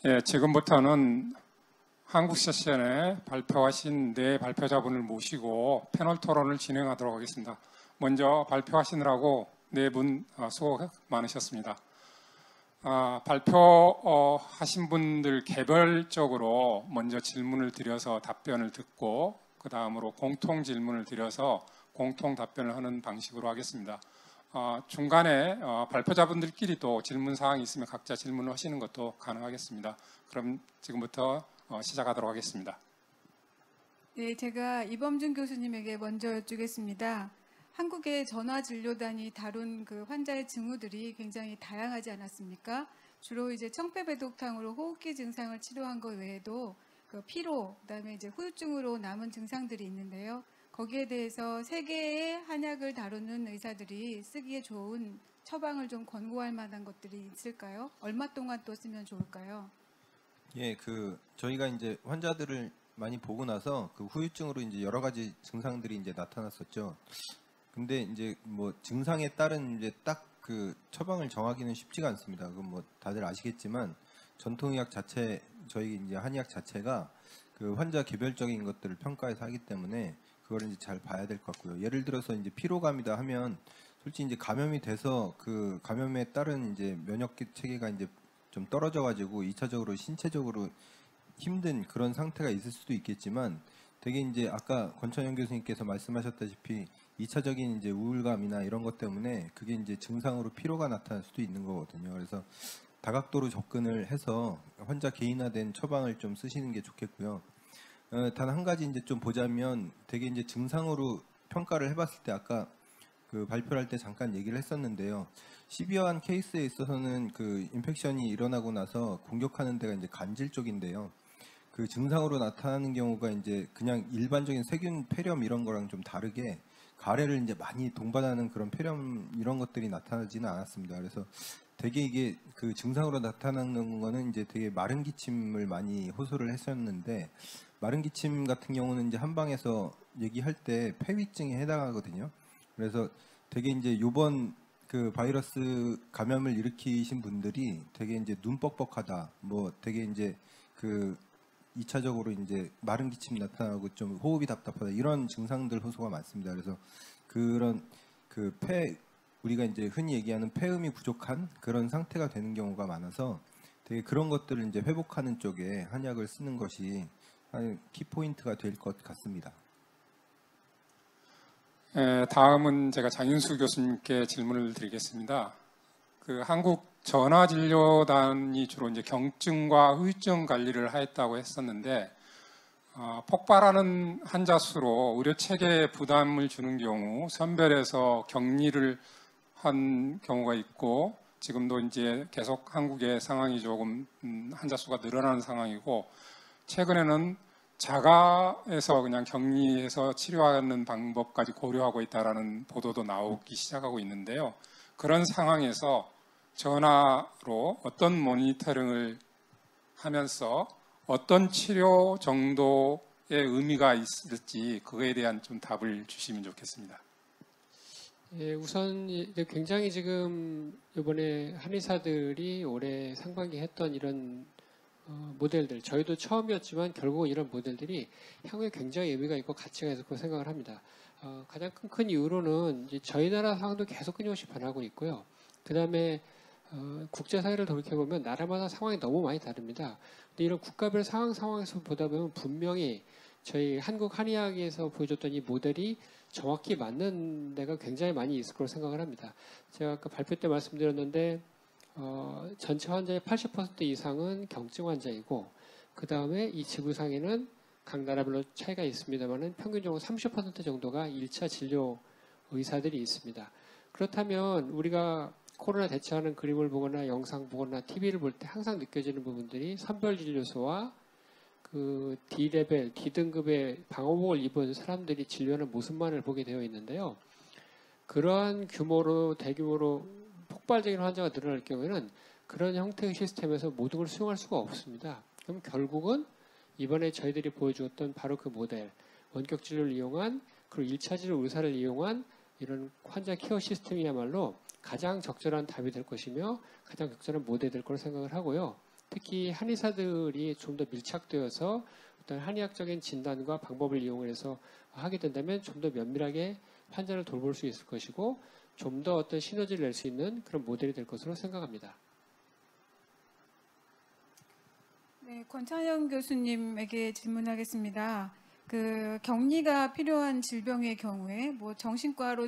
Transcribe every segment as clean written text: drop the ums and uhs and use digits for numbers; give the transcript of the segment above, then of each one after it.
예, 지금부터는 한국 세션에 발표하신 네 발표자분을 모시고 패널 토론을 진행하도록 하겠습니다. 먼저 발표하시느라고 네 분 수고 많으셨습니다. 발표하신 분들 개별적으로 먼저 질문을 드려서 답변을 듣고 그 다음으로 공통 질문을 드려서 공통 답변을 하는 방식으로 하겠습니다. 중간에 발표자분들끼리도 질문 사항이 있으면 각자 질문을 하시는 것도 가능하겠습니다. 그럼 지금부터 시작하도록 하겠습니다. 네, 제가 이범준 교수님에게 먼저 여쭙겠습니다. 한국의 전화진료단이 다룬 그 환자의 징후들이 굉장히 다양하지 않았습니까? 주로 이제 청폐배독탕으로 호흡기 증상을 치료한 것 외에도 그 피로, 그다음에 이제 후유증으로 남은 증상들이 있는데요. 거기에 대해서 세 개의 한약을 다루는 의사들이 쓰기에 좋은 처방을 좀 권고할 만한 것들이 있을까요? 얼마 동안 또 쓰면 좋을까요? 예, 저희가 이제 환자들을 많이 보고 나서 그 후유증으로 이제 여러 가지 증상들이 이제 나타났었죠. 근데 이제 뭐 증상에 따른 이제 딱 그 처방을 정하기는 쉽지가 않습니다. 그건 뭐 다들 아시겠지만 전통의학 자체, 저희 이제 한의학 자체가 그 환자 개별적인 것들을 평가해서 하기 때문에 그걸 이제 잘 봐야 될 것 같고요. 예를 들어서 이제 피로감이다 하면 솔직히 이제 감염이 돼서 그 감염에 따른 이제 면역 체계가 이제 좀 떨어져 가지고 2차적으로 신체적으로 힘든 그런 상태가 있을 수도 있겠지만 되게 이제 아까 권천영 교수님께서 말씀하셨다시피 2차적인 이제 우울감이나 이런 것 때문에 그게 이제 증상으로 피로가 나타날 수도 있는 거거든요. 그래서 다각도로 접근을 해서 환자 개인화된 처방을 좀 쓰시는 게 좋겠고요. 단 한 가지 이제 좀 보자면 되게 이제 증상으로 평가를 해봤을 때 아까 그 발표를 할 때 잠깐 얘기를 했었는데요. 시비어한 케이스에 있어서는 그 인펙션이 일어나고 나서 공격하는 데가 이제 간질 쪽인데요. 그 증상으로 나타나는 경우가 이제 그냥 일반적인 세균 폐렴 이런 거랑 좀 다르게 가래를 이제 많이 동반하는 그런 폐렴 이런 것들이 나타나지는 않았습니다. 그래서 되게 이게 그 증상으로 나타나는 거는 이제 되게 마른 기침을 많이 호소를 했었는데 마른 기침 같은 경우는 이제 한방에서 얘기할 때 폐위증에 해당하거든요. 그래서 되게 이제 요번 그 바이러스 감염을 일으키신 분들이 되게 이제 눈 뻑뻑하다, 뭐 되게 이제 그 2차적으로 이제 마른 기침 나타나고 좀 호흡이 답답하다 이런 증상들 호소가 많습니다. 그래서 그런 그 우리가 이제 흔히 얘기하는 폐음이 부족한 그런 상태가 되는 경우가 많아서 되게 그런 것들을 이제 회복하는 쪽에 한약을 쓰는 것이 키포인트가 될 것 같습니다. 다음은 제가 장윤수 교수님께 질문을 드리겠습니다. 그 한국 전화진료단이 주로 이제 경증과 후유증 관리를 하였다고 했었는데 폭발하는 환자 수로 의료 체계에 부담을 주는 경우 선별해서 격리를 한 경우가 있고 지금도 이제 계속 한국의 상황이 조금 환자 수가 늘어나는 상황이고 최근에는 자가에서 그냥 격리해서 치료하는 방법까지 고려하고 있다라는 보도도 나오기 시작하고 있는데요. 그런 상황에서 전화로 어떤 모니터링을 하면서 어떤 치료 정도의 의미가 있을지 그거에 대한 좀 답을 주시면 좋겠습니다. 예, 우선 굉장히 지금 이번에 한의사들이 올해 상반기에 했던 이런 모델들, 저희도 처음이었지만 결국은 이런 모델들이 향후에 굉장히 의미가 있고 가치가 있을 거라고 생각을 합니다. 가장 큰 이유로는 이제 저희 나라 상황도 계속 끊임없이 변하고 있고요. 그 다음에 국제사회를 돌이켜보면 나라마다 상황이 너무 많이 다릅니다. 근데 이런 국가별 상황에서 보다 보면 분명히 저희 한국 한의학에서 보여줬던 이 모델이 정확히 맞는 데가 굉장히 많이 있을 거라고 생각을 합니다. 제가 아까 발표 때 말씀드렸는데 전체 환자의 80% 이상은 경증 환자이고 그 다음에 이 지구상에는 각 나라별로 차이가 있습니다만 평균적으로 30% 정도가 1차 진료 의사들이 있습니다. 그렇다면 우리가 코로나 대처하는 그림을 보거나 영상 보거나 TV를 볼 때 항상 느껴지는 부분들이 선별진료소와 그 D레벨, D등급의 방호복을 입은 사람들이 진료하는 모습만을 보게 되어 있는데요. 그러한 규모로 대규모로 폭발적인 환자가 늘어날 경우에는 그런 형태의 시스템에서 모든 걸 수용할 수가 없습니다. 그럼 결국은 이번에 저희들이 보여주었던 바로 그 모델, 원격 진료를 이용한 그리고 1차 진료 의사를 이용한 이런 환자 케어 시스템이야말로 가장 적절한 답이 될 것이며 가장 적절한 모델이 될 거로 생각을 하고요. 특히 한의사들이 좀 더 밀착되어서 어떤 한의학적인 진단과 방법을 이용해서 하게 된다면 좀 더 면밀하게 환자를 돌볼 수 있을 것이고 좀 더 어떤 시너지를 낼 수 있는 그런 모델이 될 것으로 생각합니다. 네, 권찬영 교수님에게 질문하겠습니다. 그 격리가 필요한 질병의 경우에 뭐 정신과로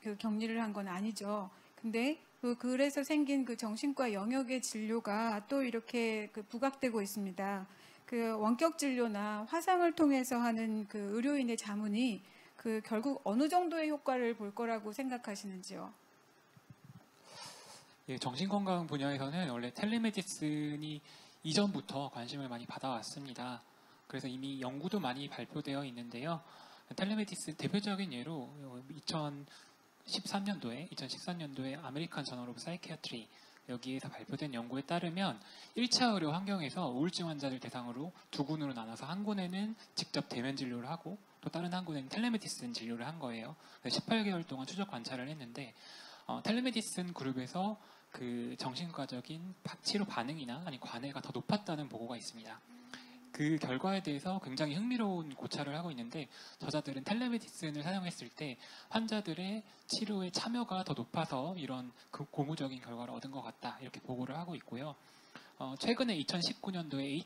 그 격리를 한 건 아니죠. 근데 그래서 생긴 그 정신과 영역의 진료가 또 이렇게 그 부각되고 있습니다. 그 원격 진료나 화상을 통해서 하는 그 의료인의 자문이 그 결국 어느 정도의 효과를 볼 거라고 생각하시는지요? 예, 정신건강 분야에서는 원래 텔레메디슨이 이전부터 관심을 많이 받아왔습니다. 그래서 이미 연구도 많이 발표되어 있는데요. 텔레메디슨 대표적인 예로 2013년도에 아메리칸 저널 오브 사이키아트리 여기에서 발표된 연구에 따르면 1차 의료 환경에서 우울증 환자들 대상으로 두 군으로 나눠서 한 군에는 직접 대면 진료를 하고 또 다른 한 군에는 텔레메디슨 진료를 한 거예요. 18개월 동안 추적 관찰을 했는데 텔레메디슨 그룹에서 그 정신과적인 치료 반응이나 아니 관해가 더 높았다는 보고가 있습니다. 그 결과에 대해서 굉장히 흥미로운 고찰을 하고 있는데 저자들은 텔레메디슨을 사용했을 때 환자들의 치료에 참여가 더 높아서 이런 그 고무적인 결과를 얻은 것 같다 이렇게 보고를 하고 있고요. 최근에 2019년도에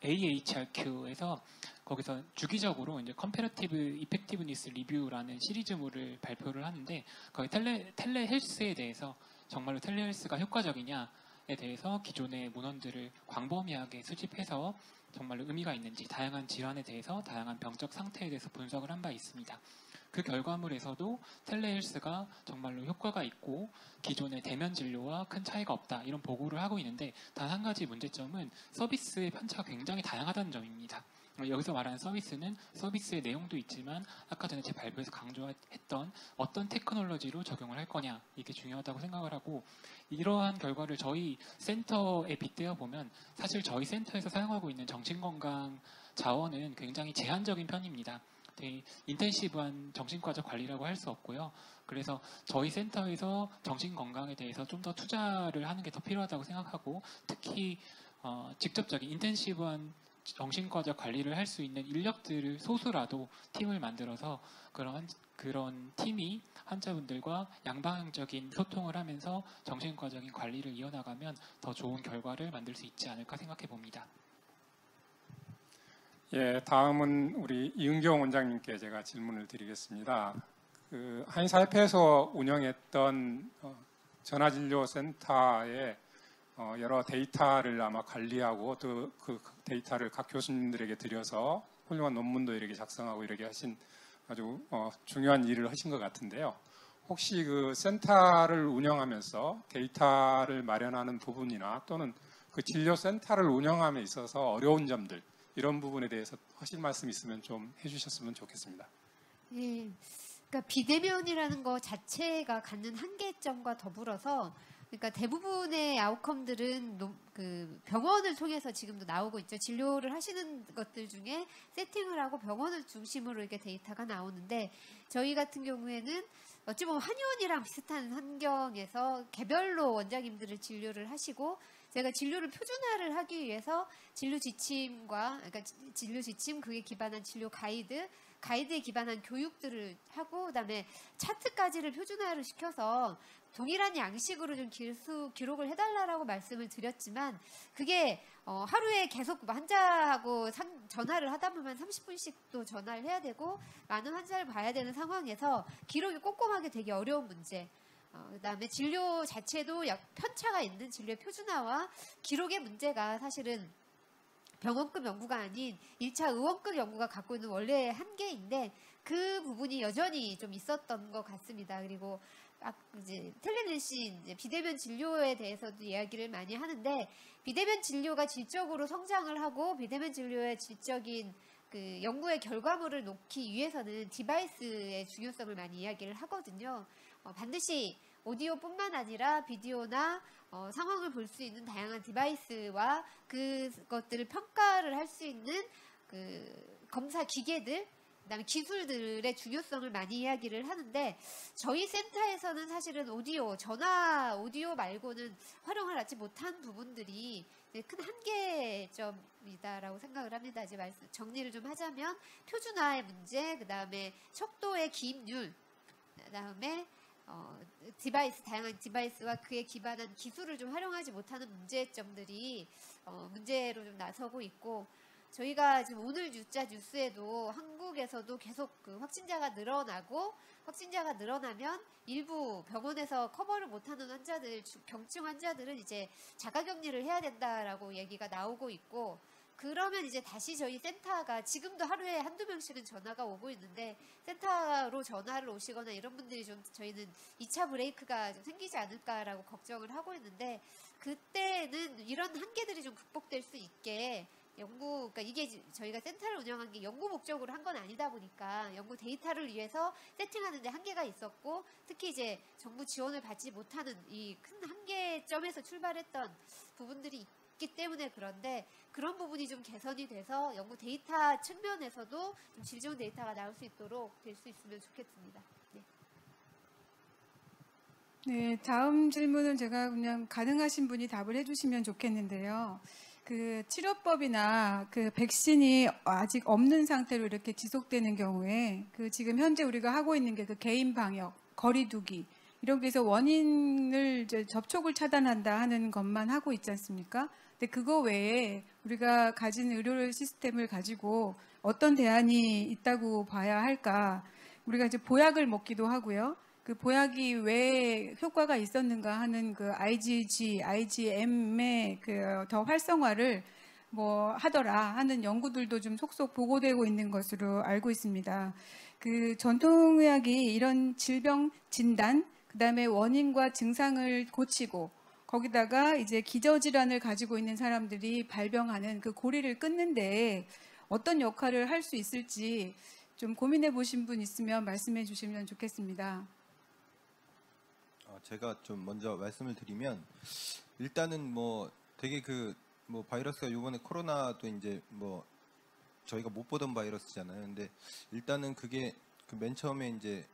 AHRQ에서 거기서 주기적으로 이제 컴패러티브 이펙티브니스 리뷰라는 시리즈물을 발표를 하는데 거기 텔레헬스에 대해서 정말로 텔레헬스가 효과적이냐에 대해서 기존의 문헌들을 광범위하게 수집해서 정말로 의미가 있는지 다양한 질환에 대해서 다양한 병적 상태에 대해서 분석을 한 바 있습니다. 그 결과물에서도 텔레헬스가 정말로 효과가 있고 기존의 대면 진료와 큰 차이가 없다 이런 보고를 하고 있는데 단 한 가지 문제점은 서비스의 편차가 굉장히 다양하다는 점입니다. 여기서 말하는 서비스는 서비스의 내용도 있지만 아까 전에 제 발표에서 강조했던 어떤 테크놀로지로 적용을 할 거냐 이게 중요하다고 생각을 하고 이러한 결과를 저희 센터에 빗대어 보면 사실 저희 센터에서 사용하고 있는 정신건강 자원은 굉장히 제한적인 편입니다. 되게 인텐시브한 정신과적 관리라고 할 수 없고요. 그래서 저희 센터에서 정신건강에 대해서 좀 더 투자를 하는 게 더 필요하다고 생각하고 특히 직접적인 인텐시브한 정신과적 관리를 할 수 있는 인력들을 소수라도 팀을 만들어서 그런 팀이 환자분들과 양방향적인 소통을 하면서 정신과적인 관리를 이어나가면 더 좋은 결과를 만들 수 있지 않을까 생각해 봅니다. 예, 다음은 우리 이은경 원장님께 제가 질문을 드리겠습니다. 그 한의사협회에서 운영했던 전화진료센터에 여러 데이터를 아마 관리하고 또 그 데이터를 각 교수님들에게 드려서 훌륭한 논문도 이렇게 작성하고 이렇게 하신 아주 중요한 일을 하신 것 같은데요. 혹시 그 센터를 운영하면서 데이터를 마련하는 부분이나 또는 그 진료센터를 운영함에 있어서 어려운 점들 이런 부분에 대해서 하실 말씀 있으면 좀 해주셨으면 좋겠습니다. 예, 그러니까 비대면이라는 거 자체가 갖는 한계점과 더불어서 그러니까 대부분의 아웃컴들은 그 병원을 통해서 지금도 나오고 있죠. 진료를 하시는 것들 중에 세팅을 하고 병원을 중심으로 이렇게 데이터가 나오는데 저희 같은 경우에는 어찌 보면 한의원이랑 비슷한 환경에서 개별로 원장님들을 진료를 하시고 제가 진료를 표준화를 하기 위해서 진료 지침과 그러니까 진료 지침 그에 기반한 진료 가이드에 기반한 교육들을 하고 그다음에 차트까지를 표준화를 시켜서 동일한 양식으로 좀 기록을 해달라고 말씀을 드렸지만 그게 하루에 계속 환자하고 전화를 하다 보면 30분씩 또 전화를 해야 되고 많은 환자를 봐야 되는 상황에서 기록이 꼼꼼하게 되게 어려운 문제. 그다음에 진료 자체도 편차가 있는 진료 표준화와 기록의 문제가 사실은 병원급 연구가 아닌 1차 의원급 연구가 갖고 있는 원래의 한계인데 그 부분이 여전히 좀 있었던 것 같습니다. 그리고 이제 텔레메디신 이제 비대면 진료에 대해서도 이야기를 많이 하는데 비대면 진료가 질적으로 성장을 하고 비대면 진료의 질적인 그 연구의 결과물을 놓기 위해서는 디바이스의 중요성을 많이 이야기를 하거든요. 반드시 오디오뿐만 아니라 비디오나 상황을 볼 수 있는 다양한 디바이스와 그것들을 평가를 할 수 있는 그 검사 기계들 그다음에 기술들의 중요성을 많이 이야기를 하는데 저희 센터에서는 사실은 오디오, 전화 오디오 말고는 활용을 하지 못한 부분들이 큰 한계점이다라고 생각을 합니다. 이제 정리를 좀 하자면 표준화의 문제, 그다음에 척도의 기입률, 그다음에 디바이스, 다양한 디바이스와 그에 기반한 기술을 좀 활용하지 못하는 문제점들이 문제로 좀 나서고 있고, 저희가 지금 오늘 뉴스에도 한국에서도 계속 그 확진자가 늘어나면 일부 병원에서 커버를 못하는 환자들, 경증 환자들은 이제 자가격리를 해야 된다라고 얘기가 나오고 있고, 그러면 이제 다시 저희 센터가 지금도 하루에 한두 명씩은 전화가 오고 있는데 센터로 전화를 오시거나 이런 분들이 좀 저희는 2차 브레이크가 좀 생기지 않을까라고 걱정을 하고 있는데, 그때는 이런 한계들이 좀 극복될 수 있게 그러니까 이게 저희가 센터를 운영한 게 연구 목적으로 한 건 아니다 보니까 연구 데이터를 위해서 세팅하는데 한계가 있었고, 특히 이제 정부 지원을 받지 못하는 이 큰 한계점에서 출발했던 부분들이 있기 때문에 그런데, 그런 부분이 좀 개선이 돼서 연구 데이터 측면에서도 좀 질 좋은 데이터가 나올 수 있도록 될 수 있으면 좋겠습니다. 네. 네, 다음 질문은 제가 그냥 가능하신 분이 답을 해주시면 좋겠는데요. 그 치료법이나 그 백신이 아직 없는 상태로 이렇게 지속되는 경우에 그 지금 현재 우리가 하고 있는 게 그 개인 방역, 거리두기 이런 게서 원인을 이제 접촉을 차단한다 하는 것만 하고 있지 않습니까? 근데 그거 외에 우리가 가진 의료 시스템을 가지고 어떤 대안이 있다고 봐야 할까? 우리가 이제 보약을 먹기도 하고요. 그 보약이 왜 효과가 있었는가 하는 그 IgG, IgM의 그 더 활성화를 뭐 하더라 하는 연구들도 좀 속속 보고되고 있는 것으로 알고 있습니다. 그 전통의학이 이런 질병 진단, 그다음에 원인과 증상을 고치고 거기다가 이제 기저질환을 가지고 있는 사람들이 발병하는 그 고리를 끊는데 어떤 역할을 할 수 있을지 좀 고민해 보신 분 있으면 말씀해 주시면 좋겠습니다. 제가 좀 먼저 말씀을 드리면, 일단은 뭐 되게 뭐 바이러스가 이번에 코로나도 이제 뭐 저희가 못 보던 바이러스잖아요. 근데 일단은 그게 그 맨 처음에 이제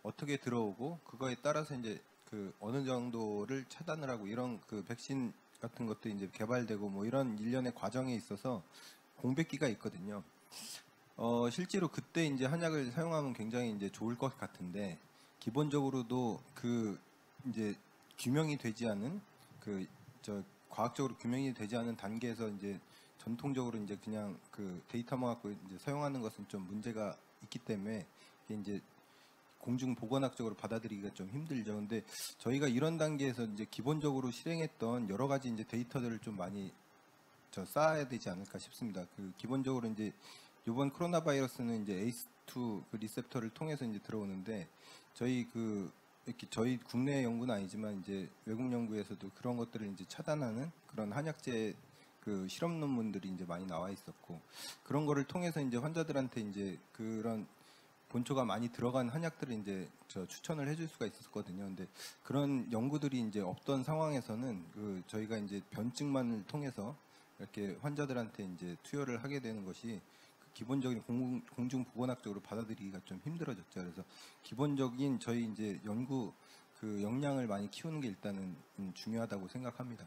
어떻게 들어오고 그거에 따라서 이제 그 어느 정도를 차단을 하고 이런 그 백신 같은 것도 이제 개발되고 뭐 이런 일련의 과정에 있어서 공백기가 있거든요. 실제로 그때 이제 한약을 사용하면 굉장히 이제 좋을 것 같은데, 기본적으로도 그 이제 규명이 되지 않은 과학적으로 규명이 되지 않은 단계에서 이제 전통적으로 이제 그냥 그 데이터만 갖고 이제 사용하는 것은 좀 문제가 있기 때문에 이게 이제 공중 보건학적으로 받아들이기가 좀 힘들죠. 근데 저희가 이런 단계에서 이제 기본적으로 실행했던 여러 가지 이제 데이터들을 좀 많이 쌓아야 되지 않을까 싶습니다. 그 기본적으로 이제 이번 코로나 바이러스는 이제 ACE2 그 리셉터를 통해서 이제 들어오는데, 이렇게 저희 국내 연구는 아니지만 이제 외국 연구에서도 그런 것들을 이제 차단하는 그런 한약제 그 실험 논문들이 이제 많이 나와 있었고, 그런 거를 통해서 이제 환자들한테 이제 그런 본초가 많이 들어간 한약들을 이제 추천을 해줄 수가 있었거든요. 근데 그런 연구들이 이제 없던 상황에서는 저희가 이제 변증만을 통해서 이렇게 환자들한테 이제 투여를 하게 되는 것이 기본적인 공중보건학적으로 받아들이기가 좀 힘들어졌죠. 그래서 기본적인 저희 이제 연구 그 역량을 많이 키우는 게 일단은 중요하다고 생각합니다.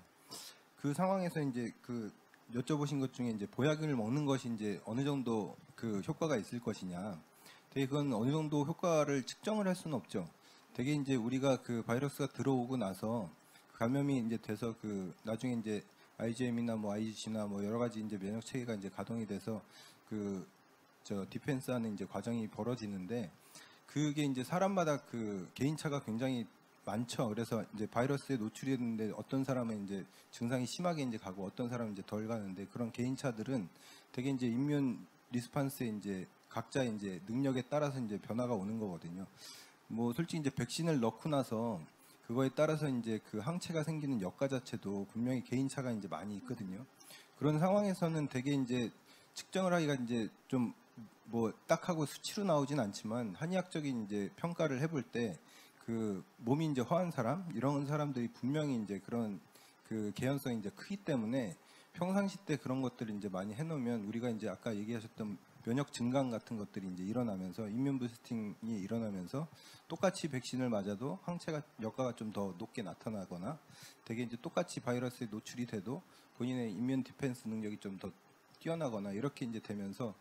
그 상황에서 이제 그 여쭤보신 것 중에 이제 보약을 먹는 것이 이제 어느 정도 그 효과가 있을 것이냐, 되게 그건 어느 정도 효과를 측정을 할 수는 없죠. 되게 이제 우리가 그 바이러스가 들어오고 나서 감염이 이제 돼서 그 나중에 이제 IgM이나 뭐 IgG나 뭐 여러 가지 이제 면역 체계가 이제 가동이 돼서 디펜스하는 이제 과정이 벌어지는데, 그게 이제 사람마다 그 개인차가 굉장히 많죠. 그래서 이제 바이러스에 노출이 됐는데 어떤 사람은 이제 증상이 심하게 이제 가고 어떤 사람은 이제 덜 가는데, 그런 개인차들은 되게 이제 임문 리스판스에 이제 각자 이제 능력에 따라서 이제 변화가 오는 거거든요. 뭐 솔직히 이제 백신을 넣고 나서 그거에 따라서 이제 그 항체가 생기는 역가 자체도 분명히 개인차가 이제 많이 있거든요. 그런 상황에서는 되게 이제 측정을 하기가 이제 좀 뭐 딱하고 수치로 나오진 않지만, 한의학적인 이제 평가를 해볼 때 그 몸이 이제 허한 사람, 이런 사람들이 분명히 이제 그런 그 개연성이 이제 크기 때문에 평상시 때 그런 것들을 이제 많이 해놓으면 우리가 이제 아까 얘기하셨던 면역 증강 같은 것들이 이제 일어나면서 이뮨 부스팅이 일어나면서 똑같이 백신을 맞아도 항체가 효과가 좀 더 높게 나타나거나 되게 이제 똑같이 바이러스에 노출이 돼도 본인의 이뮨 디펜스 능력이 좀 더 뛰어나거나 이렇게 이제 되면서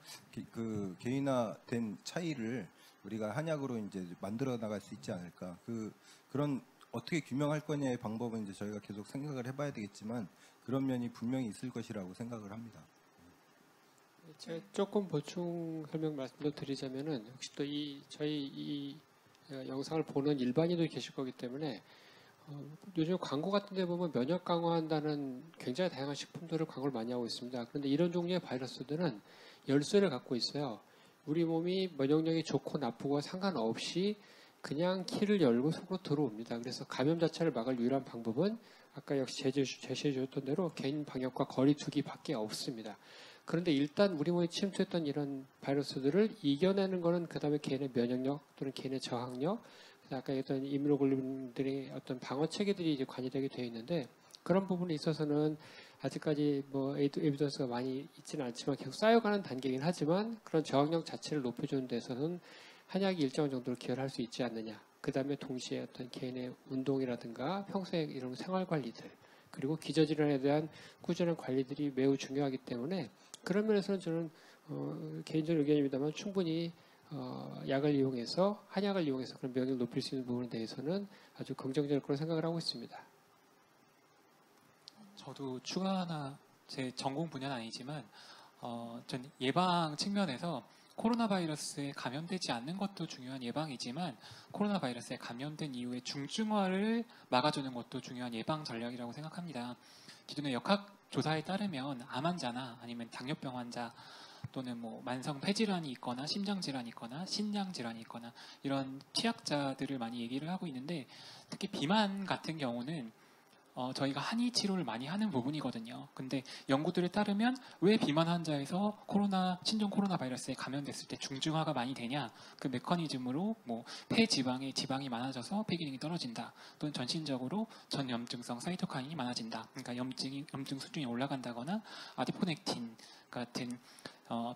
그 개인화된 차이를 우리가 한약으로 이제 만들어 나갈 수 있지 않을까. 그런 어떻게 규명할 거냐의 방법은 이제 저희가 계속 생각을 해봐야 되겠지만 그런 면이 분명히 있을 것이라고 생각을 합니다. 제가 조금 보충 설명 말씀도 드리자면은 혹시 또 저희 이 영상을 보는 일반인도 계실 거기 때문에 요즘 광고 같은 데 보면 면역 강화한다는 굉장히 다양한 식품들을 광고를 많이 하고 있습니다. 그런데 이런 종류의 바이러스들은 열쇠를 갖고 있어요. 우리 몸이 면역력이 좋고 나쁘고 상관없이 그냥 키를 열고 속으로 들어옵니다. 그래서 감염 자체를 막을 유일한 방법은 아까 역시 제시해 주셨던 대로 개인 방역과 거리 두기밖에 없습니다. 그런데 일단 우리 몸에 침투했던 이런 바이러스들을 이겨내는 것은 그 다음에 개인의 면역력 또는 개인의 저항력, 아까 얘기했던 이뮤노글로불린들의 어떤 방어 체계들이 이제 관여되게 되어 있는데 그런 부분에 있어서는 아직까지 뭐 에비던스가 많이 있지는 않지만 계속 쌓여가는 단계이긴 하지만 그런 저항력 자체를 높여주는 데서는 한약이 일정 정도로 기여를 할 수 있지 않느냐. 그 다음에 동시에 어떤 개인의 운동이라든가 평소에 이런 생활 관리들 그리고 기저질환에 대한 꾸준한 관리들이 매우 중요하기 때문에 그런 면에서는 저는 개인적인 의견입니다만 충분히 약을 이용해서 한약을 이용해서 그런 면역을 높일 수 있는 부분에 대해서는 아주 긍정적일 거라고 생각을 하고 있습니다. 저도 추가 하나 제 전공 분야는 아니지만 전 예방 측면에서 코로나 바이러스에 감염되지 않는 것도 중요한 예방이지만 코로나 바이러스에 감염된 이후에 중증화를 막아주는 것도 중요한 예방 전략이라고 생각합니다. 기존의 역학 조사에 따르면 암 환자나 아니면 당뇨병 환자 또는 뭐 만성 폐질환이 있거나 심장 질환이 있거나 신장 질환이 있거나 이런 취약자들을 많이 얘기를 하고 있는데 특히 비만 같은 경우는 저희가 한의 치료를 많이 하는 부분이거든요. 근데 연구들에 따르면 왜 비만 환자에서 신종 코로나 바이러스에 감염됐을 때 중증화가 많이 되냐? 그 메커니즘으로 뭐 폐 지방에 지방이 많아져서 폐 기능이 떨어진다. 또는 전신적으로 전염증성 사이토카인이 많아진다. 그러니까 염증 수준이 올라간다거나 아디포넥틴 같은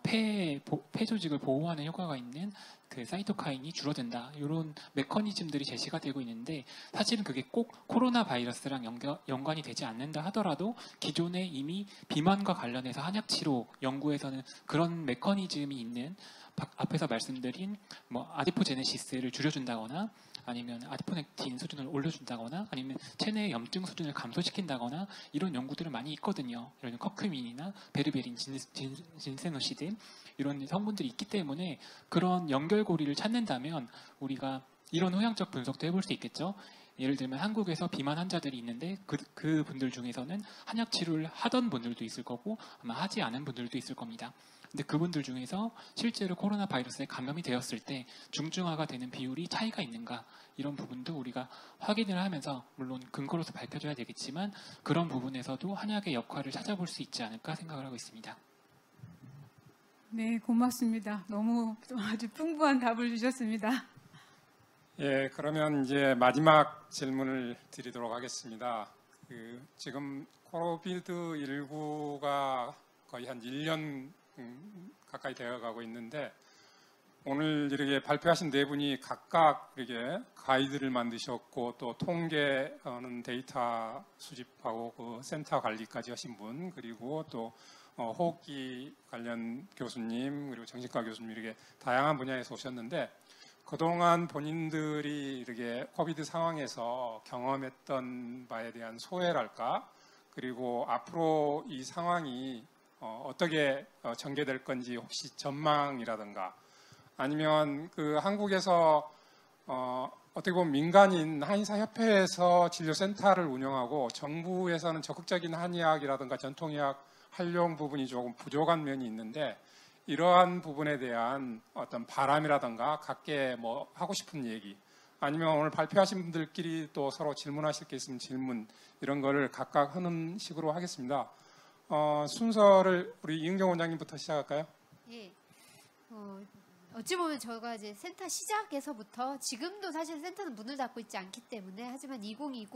폐 조직을 보호하는 효과가 있는 그 사이토카인이 줄어든다. 이런 메커니즘들이 제시가 되고 있는데 사실은 그게 꼭 코로나 바이러스랑 연관이 되지 않는다 하더라도 기존에 이미 비만과 관련해서 한약 치료 연구에서는 그런 메커니즘이 있는 앞에서 말씀드린 뭐 아디포제네시스를 줄여준다거나 아니면 아디포넥틴 수준을 올려준다거나 아니면 체내의 염증 수준을 감소시킨다거나 이런 연구들은 많이 있거든요. 예를 들면 커큐민이나 베르베린, 진세노시드 이런 성분들이 있기 때문에 그런 연결고리를 찾는다면 우리가 이런 호양적 분석도 해볼 수 있겠죠. 예를 들면 한국에서 비만 환자들이 있는데 그 분들 중에서는 한약 치료를 하던 분들도 있을 거고 아마 하지 않은 분들도 있을 겁니다. 근데 그분들 중에서 실제로 코로나 바이러스에 감염이 되었을 때 중증화가 되는 비율이 차이가 있는가 이런 부분도 우리가 확인을 하면서 물론 근거로서 밝혀줘야 되겠지만 그런 부분에서도 한약의 역할을 찾아볼 수 있지 않을까 생각을 하고 있습니다. 네, 고맙습니다. 너무 아주 풍부한 답을 주셨습니다. 예, 그러면 이제 마지막 질문을 드리도록 하겠습니다. 지금 코비드19가 거의 한 1년 가까이 되어가고 있는데 오늘 이렇게 발표하신 네 분이 각각 이렇게 가이드를 만드셨고 또 통계하는 데이터 수집하고 그 센터 관리까지 하신 분 그리고 또 호흡기 관련 교수님 그리고 정신과 교수님 이렇게 다양한 분야에서 오셨는데 그동안 본인들이 이렇게 코비드 상황에서 경험했던 바에 대한 소회랄까 그리고 앞으로 이 상황이 어떻게 전개될 건지 혹시 전망이라든가 아니면 그 한국에서 어떻게 보면 민간인 한의사협회에서 진료센터를 운영하고 정부에서는 적극적인 한의학이라든가 전통의학 활용 부분이 조금 부족한 면이 있는데 이러한 부분에 대한 어떤 바람이라든가 각계 뭐 하고 싶은 얘기 아니면 오늘 발표하신 분들끼리 또 서로 질문하실 게 있으면 질문 이런 거를 각각 하는 식으로 하겠습니다. 순서를 우리 이은경 원장님부터 시작할까요? 예. 어찌 보면 저가 이제 센터 시작에서부터 지금도 사실 센터는 문을 닫고 있지 않기 때문에 하지만 2020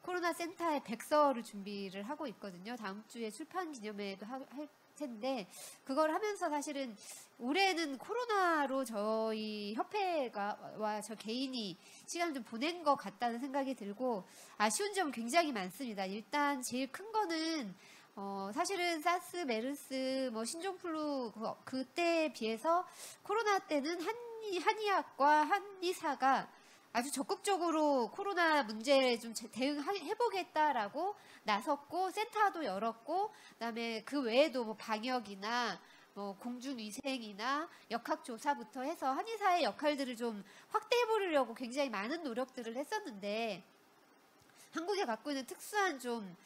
코로나 센터의 백서를 준비를 하고 있거든요. 다음 주에 출판 기념회도 할 텐데 그걸 하면서 사실은 올해는 코로나로 저희 협회와 저 개인이 시간을 좀 보낸 것 같다는 생각이 들고 아쉬운 점은 굉장히 많습니다. 일단 제일 큰 거는 사실은 사스, 메르스, 뭐 신종플루 그때에 비해서 코로나 때는 한의학과 한의사가 아주 적극적으로 코로나 문제에 좀 대응해보겠다라고 나섰고 센터도 열었고 그다음에 그 외에도 뭐 방역이나 뭐 공중위생이나 역학조사부터 해서 한의사의 역할들을 좀 확대해보려고 굉장히 많은 노력들을 했었는데 한국에 갖고 있는 특수한 좀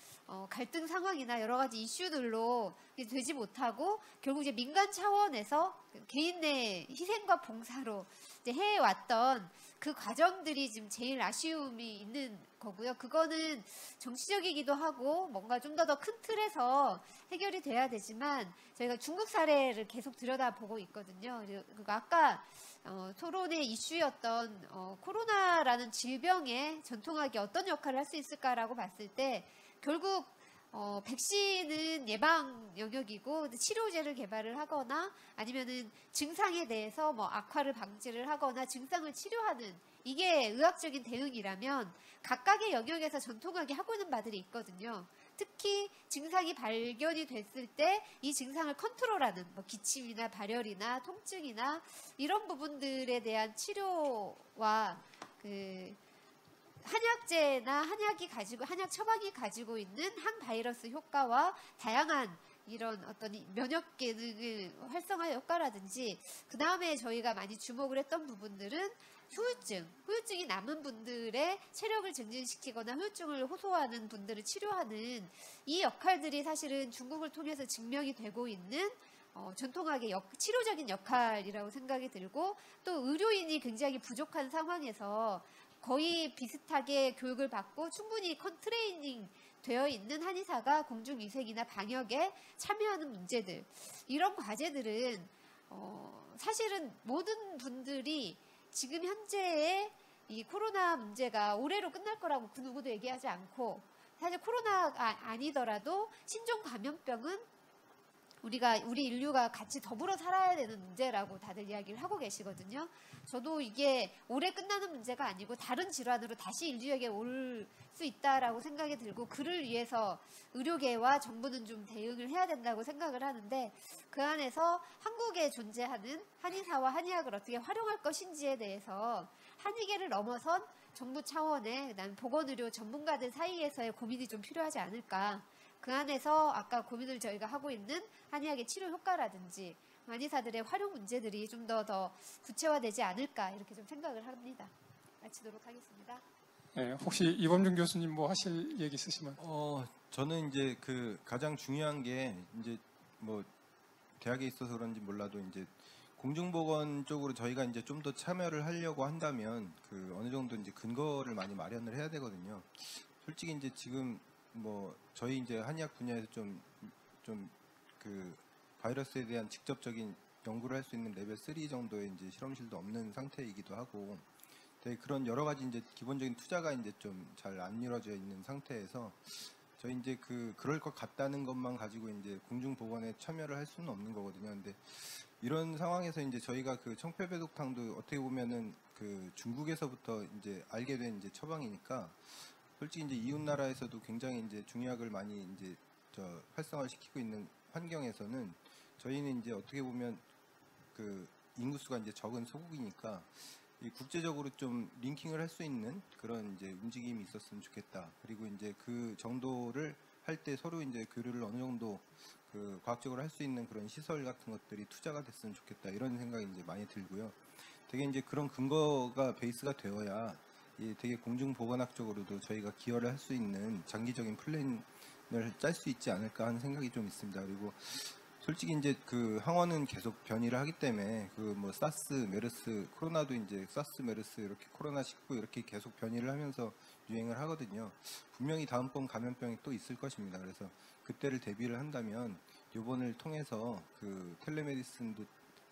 갈등 상황이나 여러 가지 이슈들로 되지 못하고 결국 이제 민간 차원에서 개인 내 희생과 봉사로 이제 해왔던 그 과정들이 지금 제일 아쉬움이 있는 거고요. 그거는 정치적이기도 하고 뭔가 좀 더 큰 틀에서 해결이 돼야 되지만 저희가 중국 사례를 계속 들여다보고 있거든요. 그리고 아까 토론의 이슈였던 코로나라는 질병에 전통하게 어떤 역할을 할 수 있을까라고 봤을 때 결국 백신은 예방 영역이고 치료제를 개발을 하거나 아니면은 증상에 대해서 뭐 악화를 방지를 하거나 증상을 치료하는 이게 의학적인 대응이라면 각각의 영역에서 전통하게 하고 있는 바들이 있거든요. 특히 증상이 발견이 됐을 때 이 증상을 컨트롤하는 뭐 기침이나 발열이나 통증이나 이런 부분들에 대한 치료와 그 한약제나 한약 처방이 가지고 있는 항바이러스 효과와 다양한 이런 어떤 면역 기능을 활성화 효과라든지 그 다음에 저희가 많이 주목을 했던 부분들은 후유증이 남은 분들의 체력을 증진시키거나 후유증을 호소하는 분들을 치료하는 이 역할들이 사실은 중국을 통해서 증명이 되고 있는 전통하게 치료적인 역할이라고 생각이 들고 또 의료인이 굉장히 부족한 상황에서 거의 비슷하게 교육을 받고 충분히 트레이닝 되어 있는 한의사가 공중위생이나 방역에 참여하는 문제들 이런 과제들은 사실은 모든 분들이 지금 현재의 이 코로나 문제가 올해로 끝날 거라고 그 누구도 얘기하지 않고 사실 코로나가 아니더라도 신종 감염병은 우리 인류가 같이 더불어 살아야 되는 문제라고 다들 이야기를 하고 계시거든요. 저도 이게 올해 끝나는 문제가 아니고 다른 질환으로 다시 인류에게 올 수 있다라고 생각이 들고 그를 위해서 의료계와 정부는 좀 대응을 해야 된다고 생각을 하는데 그 안에서 한국에 존재하는 한의사와 한의학을 어떻게 활용할 것인지에 대해서 한의계를 넘어선 정부 차원의 그다음에 보건의료 전문가들 사이에서의 고민이 좀 필요하지 않을까. 그 안에서 아까 고민을 저희가 하고 있는 한의학의 치료 효과라든지 한의사들의 활용 문제들이 좀 더 구체화되지 않을까 이렇게 좀 생각을 합니다. 마치도록 하겠습니다. 네, 혹시 이범준 교수님 뭐 하실 얘기 있으시면? 저는 이제 그 가장 중요한 게 이제 뭐 대학에 있어서 그런지 몰라도 이제 공중보건 쪽으로 저희가 이제 좀 더 참여를 하려고 한다면 그 어느 정도 이제 근거를 많이 마련을 해야 되거든요. 솔직히 이제 지금 뭐 저희 이제 한의학 분야에서 좀 그 바이러스에 대한 직접적인 연구를 할 수 있는 레벨 3 정도의 이제 실험실도 없는 상태이기도 하고 되게 그런 여러 가지 이제 기본적인 투자가 이제 좀 잘 안 이루어져 있는 상태에서 저희 이제 그럴 것 같다는 것만 가지고 이제 공중보건에 참여를 할 수는 없는 거거든요. 근데 이런 상황에서 이제 저희가 그 청폐배독탕도 어떻게 보면은 그 중국에서부터 이제 알게 된 이제 처방이니까 솔직히 이제 이웃 나라에서도 굉장히 이제 중의학을 많이 이제 활성화시키고 있는 환경에서는 저희는 이제 어떻게 보면 그 인구수가 이제 적은 소국이니까 이 국제적으로 좀 링킹을 할 수 있는 그런 이제 움직임이 있었으면 좋겠다. 그리고 이제 그 정도를 할 때 서로 이제 교류를 어느 정도 그 과학적으로 할 수 있는 그런 시설 같은 것들이 투자가 됐으면 좋겠다. 이런 생각이 이제 많이 들고요. 되게 이제 그런 근거가 베이스가 되어야 되게 공중보건학적으로도 저희가 기여를 할 수 있는 장기적인 플랜을 짤 수 있지 않을까 하는 생각이 좀 있습니다. 그리고 솔직히 이제 그 항원은 계속 변이를 하기 때문에 그 뭐 사스, 메르스, 코로나도 이제 사스, 메르스 이렇게 코로나19 이렇게 계속 변이를 하면서 유행을 하거든요. 분명히 다음번 감염병이 또 있을 것입니다. 그래서 그때를 대비를 한다면 요번을 통해서 그 텔레메디슨도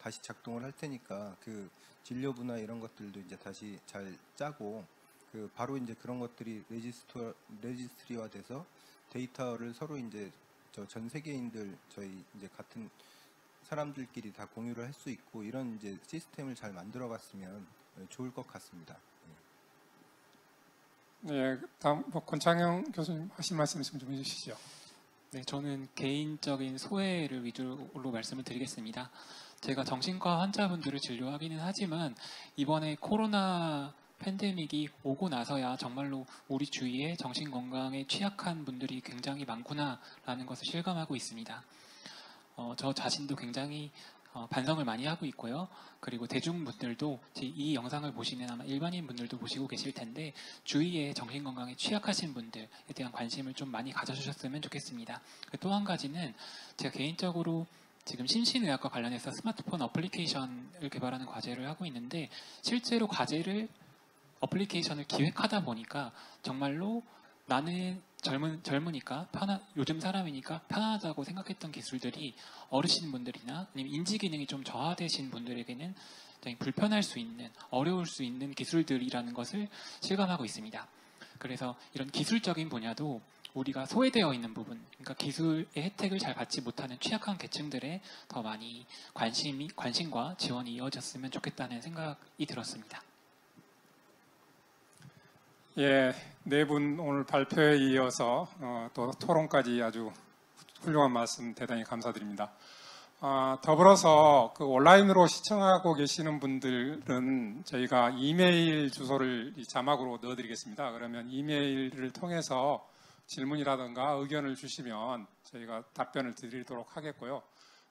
다시 작동을 할 테니까 그 진료부나 이런 것들도 이제 다시 잘 짜고 그 바로 이제 그런 것들이 레지스트리화 돼서 데이터를 서로 이제 저 전 세계인들 저희 이제 같은 사람들끼리 다 공유를 할 수 있고 이런 이제 시스템을 잘 만들어갔으면 좋을 것 같습니다. 네, 다음 권창영 교수님 하실 말씀 있으면 좀 해주시죠. 네, 저는 개인적인 소외를 위주로 말씀을 드리겠습니다. 제가 정신과 환자분들을 진료하기는 하지만 이번에 코로나 팬데믹이 오고 나서야 정말로 우리 주위에 정신건강에 취약한 분들이 굉장히 많구나라는 것을 실감하고 있습니다. 저 자신도 굉장히 반성을 많이 하고 있고요. 그리고 대중분들도 이 영상을 보시는 아마 일반인 분들도 보시고 계실 텐데 주위에 정신건강에 취약하신 분들에 대한 관심을 좀 많이 가져주셨으면 좋겠습니다. 또 한 가지는 제가 개인적으로 지금 심신의학과 관련해서 스마트폰 어플리케이션을 개발하는 과제를 하고 있는데 실제로 과제를 어플리케이션을 기획하다 보니까 정말로 나는 젊으니까 요즘 사람이니까 편하다고 생각했던 기술들이 어르신분들이나 아니면 인지 기능이 좀 저하되신 분들에게는 굉장히 불편할 수 있는 어려울 수 있는 기술들이라는 것을 실감하고 있습니다. 그래서 이런 기술적인 분야도 우리가 소외되어 있는 부분, 그러니까 기술의 혜택을 잘 받지 못하는 취약한 계층들에 더 많이 관심과 지원이 이어졌으면 좋겠다는 생각이 들었습니다. 예, 네 분 오늘 발표에 이어서 또 토론까지 아주 훌륭한 말씀 대단히 감사드립니다. 더불어서 그 온라인으로 시청하고 계시는 분들은 저희가 이메일 주소를 이 자막으로 넣어드리겠습니다. 그러면 이메일을 통해서 질문이라든가 의견을 주시면 저희가 답변을 드리도록 하겠고요.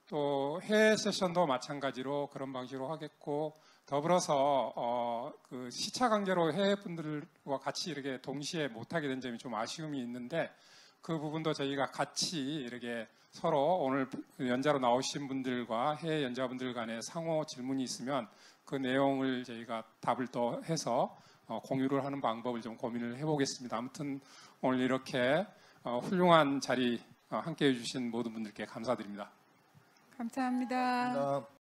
또 해외 세션도 마찬가지로 그런 방식으로 하겠고 더불어서 그 시차 관계로 해외 분들과 같이 이렇게 동시에 못하게 된 점이 좀 아쉬움이 있는데 그 부분도 저희가 같이 이렇게 서로 오늘 연자로 나오신 분들과 해외 연자분들 간에 상호 질문이 있으면 그 내용을 저희가 답을 또 해서 공유를 하는 방법을 좀 고민을 해보겠습니다. 아무튼 오늘 이렇게 훌륭한 자리 함께해 주신 모든 분들께 감사드립니다. 감사합니다. 감사합니다.